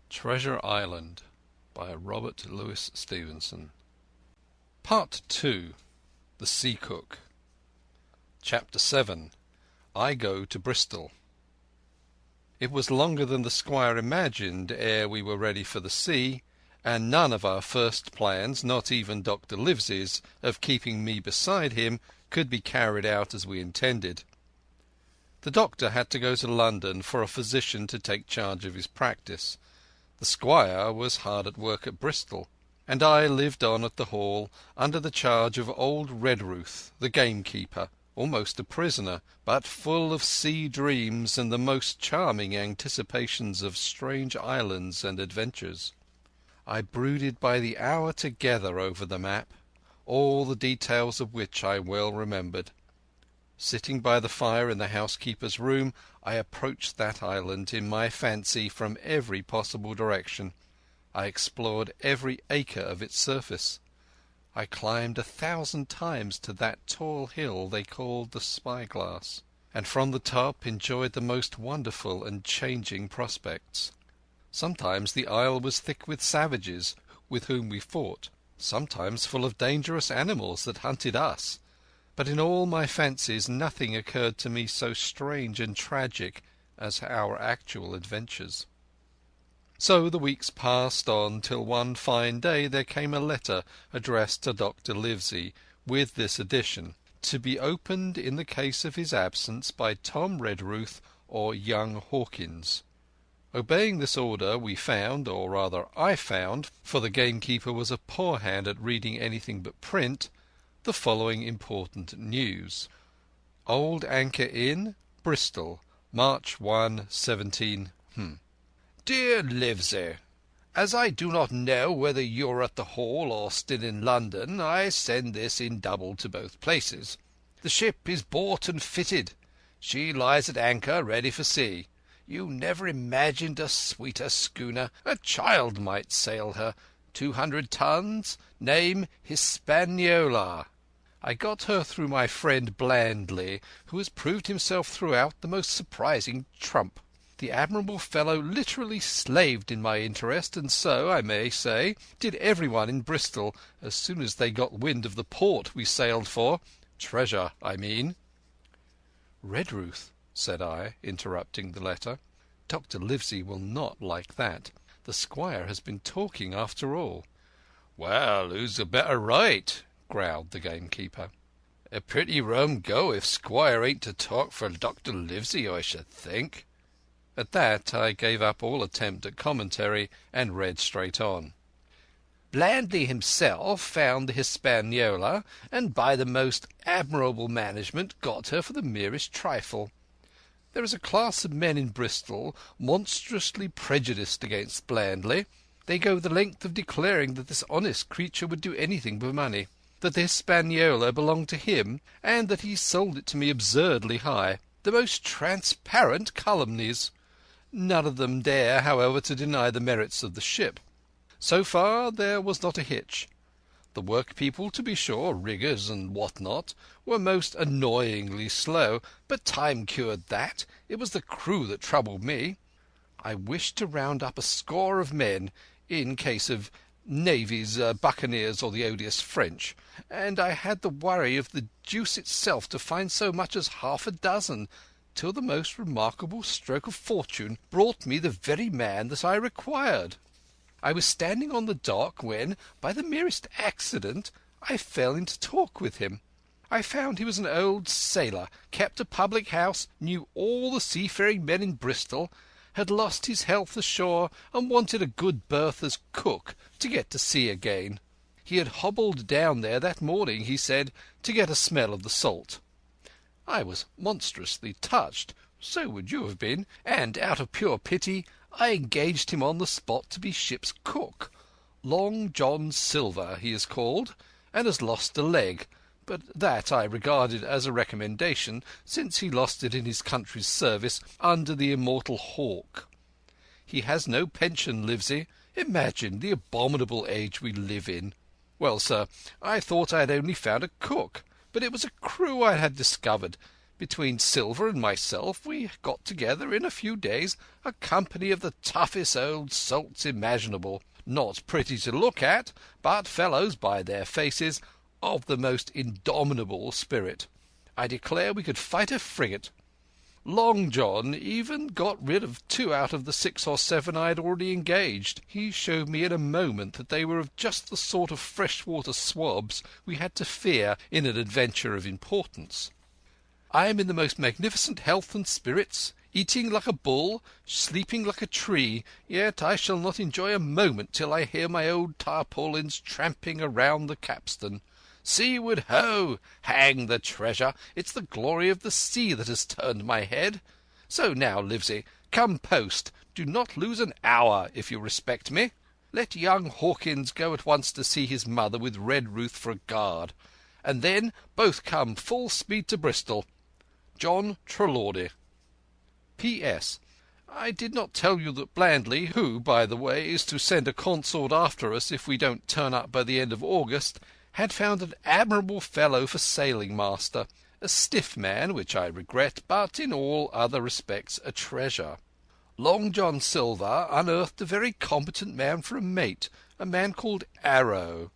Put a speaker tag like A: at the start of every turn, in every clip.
A: Treasure Island by Robert Louis Stevenson. Part 2. The Sea Cook. Chapter 7. I Go to Bristol. It was longer than the Squire imagined ere we were ready for the sea, and none of our first plans, not even Dr. Livesey's, of keeping me beside him, could be carried out as we intended. The doctor had to go to London for a physician to take charge of his practice. The Squire was hard at work at Bristol, and I lived on at the Hall under the charge of old Redruth, the gamekeeper, almost a prisoner, but full of sea dreams and the most charming anticipations of strange islands and adventures. I brooded by the hour together over the map, all the details of which I well remembered. Sitting by the fire in the housekeeper's room, I approached that island in my fancy from every possible direction. I explored every acre of its surface. I climbed 1,000 times to that tall hill they called the Spyglass, and from the top enjoyed the most wonderful and changing prospects. Sometimes the isle was thick with savages with whom we fought, sometimes full of dangerous animals that hunted us. But in all my fancies nothing occurred to me so strange and tragic as our actual adventures. So the weeks passed on till one fine day there came a letter addressed to Dr. Livesey, with this addition: to be opened in the case of his absence by Tom Redruth or young Hawkins. Obeying this order we found, or rather I found, for the gamekeeper was a poor hand at reading anything but print, the following important news. Old Anchor Inn, Bristol, March 1, 17... Dear Livesey, as I do not know whether you are at the Hall or still in London, I send this in double to both places. The ship is bought and fitted. She lies at anchor, ready for sea. You never imagined a sweeter schooner. A child might sail her. 200 tons. Name Hispaniola. I got her through my friend Blandley, who has proved himself throughout the most surprising trump. The admirable fellow literally slaved in my interest, and so, I may say, did everyone in Bristol as soon as they got wind of the port we sailed for. Treasure, I mean. Redruth, said I, interrupting the letter. Dr. Livesey will not like that. The Squire has been talking after all. Well, who's the better right? Growled the gamekeeper. A pretty rum go if Squire ain't to talk for Dr. Livesey, I should think. At that I gave up all attempt at commentary and read straight on. Blandley himself found the Hispaniola, and by the most admirable management got her for the merest trifle. There is a class of men in Bristol monstrously prejudiced against Blandley. They go the length of declaring that this honest creature would do anything for money, that the Hispaniola belonged to him, and that he sold it to me absurdly high. The most transparent calumnies. None of them dare, however, to deny the merits of the ship. So far there was not a hitch. The workpeople, to be sure, riggers and what not, were most annoyingly slow, but time cured that. It was the crew that troubled me. I wished to round up a score of men, in case of navies, buccaneers, or the odious French, and I had the worry of the deuce itself to find so much as half a dozen, till the most remarkable stroke of fortune brought me the very man that I required. I was standing on the dock when, by the merest accident, I fell into talk with him. I found he was an old sailor, kept a public house, knew all the seafaring men in Bristol, had lost his health ashore, and wanted a good berth as cook to get to sea again. He had hobbled down there that morning, he said, to get a smell of the salt. I was monstrously touched, so would you have been, and out of pure pity I engaged him on the spot to be ship's cook. Long John Silver he is called, and has lost a leg, but that I regarded as a recommendation, since he lost it in his country's service under the immortal Hawke. He has no pension, Livesey. Imagine the abominable age we live in. Well, sir, I thought I had only found a cook, but it was a crew I had discovered. Between Silver and myself we got together in a few days a company of the toughest old salts imaginable, not pretty to look at, but fellows, by their faces, of the most indomitable spirit. I declare we could fight a frigate. Long John even got rid of 2 out of the 6 or 7 I had already engaged. He showed me in a moment that they were of just the sort of freshwater swabs we had to fear in an adventure of importance. I am in the most magnificent health and spirits, eating like a bull, sleeping like a tree, yet I shall not enjoy a moment till I hear my old tarpaulins tramping around the capstan. Seaward ho! Hang the treasure! It's the glory of the sea that has turned my head. So now, Livesey, come post. Do not lose an hour, if you respect me. Let young Hawkins go at once to see his mother with Redruth for a guard, and then both come full speed to Bristol. John Trelawney. P.S. I did not tell you that Blandley, who, by the way, is to send a consort after us if we don't turn up by the end of August, had found an admirable fellow for sailing master, a stiff man, which I regret, but in all other respects a treasure. Long John Silver unearthed a very competent man for a mate, a man called Arrow.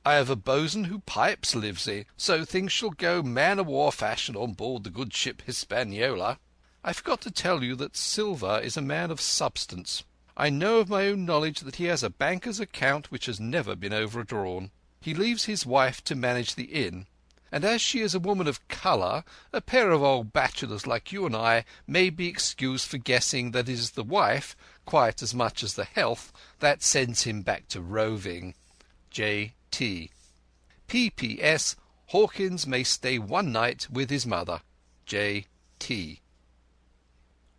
A: I have a boatswain who pipes, Livesey, so things shall go man-of-war fashion on board the good ship Hispaniola. I forgot to tell you that Silver is a man of substance. I know of my own knowledge that he has a banker's account which has never been overdrawn. He leaves his wife to manage the inn, and as she is a woman of colour, a pair of old bachelors like you and I may be excused for guessing that it is the wife, quite as much as the health, that sends him back to roving. J.T. P.P.S. Hawkins may stay 1 night with his mother. J.T.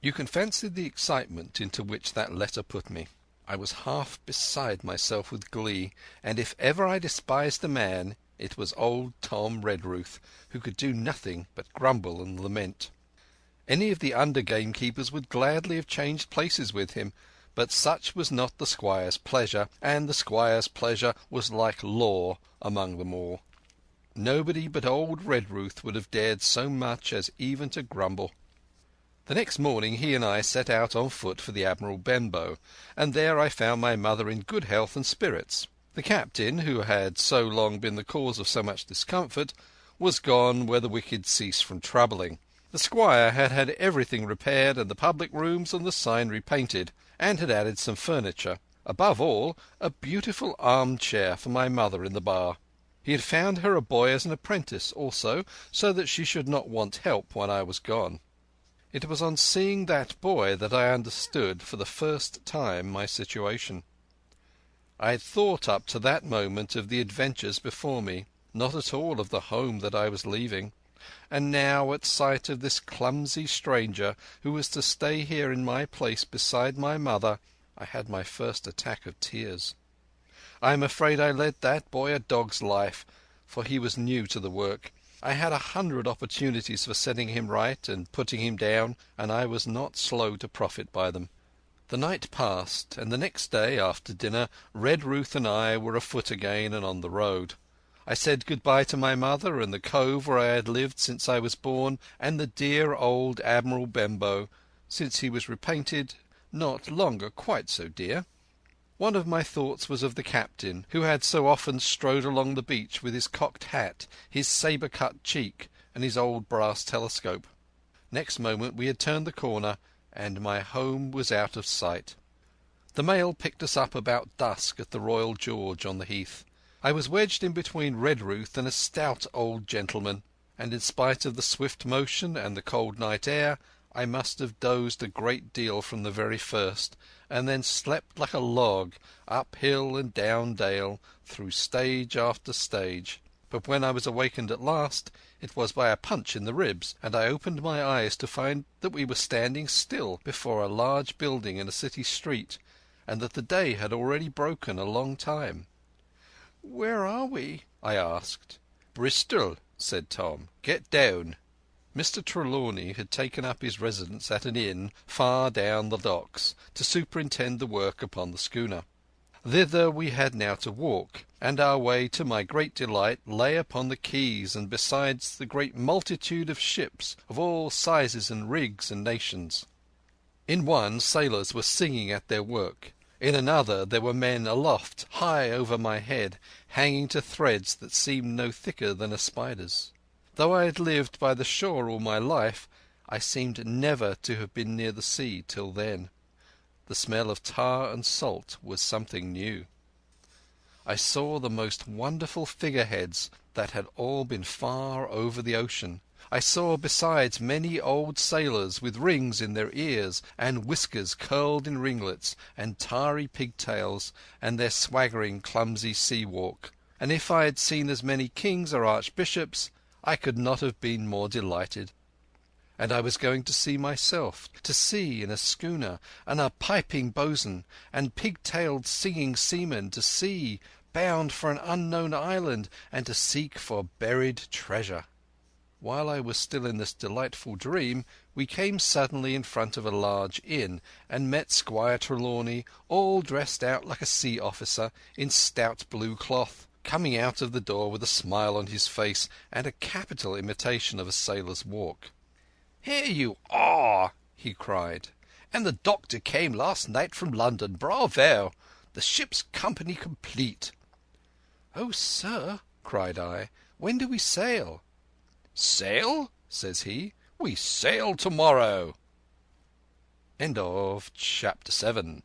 A: You can fancy the excitement into which that letter put me. I was half beside myself with glee, and if ever I despised a man, it was old Tom Redruth, who could do nothing but grumble and lament. Any of the under gamekeepers would gladly have changed places with him, but such was not the Squire's pleasure, and the Squire's pleasure was like law among them all. Nobody but old Redruth would have dared so much as even to grumble. The next morning he and I set out on foot for the Admiral Benbow, and there I found my mother in good health and spirits. The captain, who had so long been the cause of so much discomfort, was gone where the wicked cease from troubling. The Squire had had everything repaired and the public rooms and the sign repainted, and had added some furniture. Above all, a beautiful arm-chair for my mother in the bar. He had found her a boy as an apprentice also, so that she should not want help when I was gone. It was on seeing that boy that I understood for the first time my situation. I had thought up to that moment of the adventures before me, not at all of the home that I was leaving, and now at sight of this clumsy stranger who was to stay here in my place beside my mother, I had my first attack of tears. I am afraid I led that boy a dog's life, for he was new to the work. I had 100 opportunities for setting him right and putting him down, and I was not slow to profit by them. The night passed, and the next day, after dinner, Redruth and I were afoot again and on the road. I said good-bye to my mother and the cove where I had lived since I was born, and the dear old Admiral Benbow, since he was repainted, not longer quite so dear. One of my thoughts was of the captain, who had so often strode along the beach with his cocked hat, his sabre-cut cheek, and his old brass telescope. Next moment we had turned the corner, and my home was out of sight. The mail picked us up about dusk at the Royal George on the heath. I was wedged in between Redruth and a stout old gentleman, and in spite of the swift motion and the cold night air, I must have dozed a great deal from the very first, and then slept like a log, up hill and down dale, through stage after stage. But when I was awakened at last, it was by a punch in the ribs, and I opened my eyes to find that we were standing still before a large building in a city street, and that the day had already broken a long time. "Where are we?" I asked. "Bristol," said Tom. "Get down." Mr. Trelawney had taken up his residence at an inn far down the docks to superintend the work upon the schooner. Thither we had now to walk, and our way, to my great delight, lay upon the quays and beside the great multitude of ships of all sizes and rigs and nations. In one sailors were singing at their work. In another there were men aloft, high over my head, hanging to threads that seemed no thicker than a spider's. Though I had lived by the shore all my life, I seemed never to have been near the sea till then. The smell of tar and salt was something new. I saw the most wonderful figureheads that had all been far over the ocean. I saw besides many old sailors with rings in their ears and whiskers curled in ringlets and tarry pigtails and their swaggering clumsy sea walk. And if I had seen as many kings or archbishops, I could not have been more delighted. And I was going to sea myself, to sea in a schooner, and a piping boatswain, and pig-tailed singing seamen, to sea, bound for an unknown island, and to seek for buried treasure. While I was still in this delightful dream, we came suddenly in front of a large inn, and met Squire Trelawney, all dressed out like a sea officer, in stout blue cloth, coming out of the door with a smile on his face and a capital imitation of a sailor's walk. "Here you are!" he cried. "And the doctor came last night from London. Bravo! The ship's company complete." "Oh, sir," cried I, "when do we sail?" "Sail?" says he. "We sail tomorrow." Chapter 7